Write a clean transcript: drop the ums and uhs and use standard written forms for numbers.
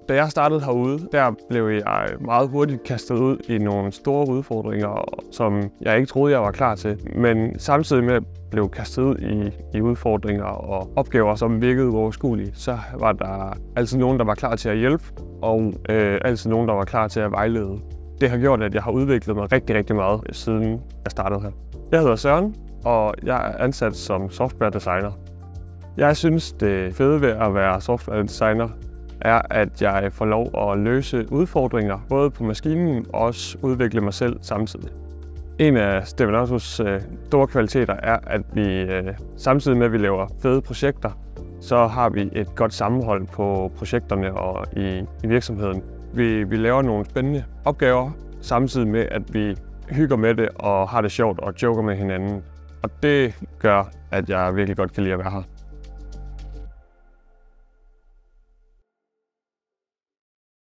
Da jeg startede herude, der blev jeg meget hurtigt kastet ud i nogle store udfordringer, som jeg ikke troede, jeg var klar til. Men samtidig med at blive kastet ud i udfordringer og opgaver, som virkede uoverskuelige, så var der altid nogen, der var klar til at hjælpe, og altid nogen, der var klar til at vejlede. Det har gjort, at jeg har udviklet mig rigtig, rigtig meget, siden jeg startede her. Jeg hedder Søren, og jeg er ansat som software designer. Jeg synes, det fede ved at være software designer er, at jeg får lov at løse udfordringer, både på maskinen og også udvikle mig selv samtidig. En af Stevanatos store kvaliteter er, at vi samtidig med, at vi laver fede projekter, så har vi et godt sammenhold på projekterne og i virksomheden. Vi laver nogle spændende opgaver, samtidig med, at vi hygger med det og har det sjovt og joker med hinanden. Og det gør, at jeg virkelig godt kan lide at være her.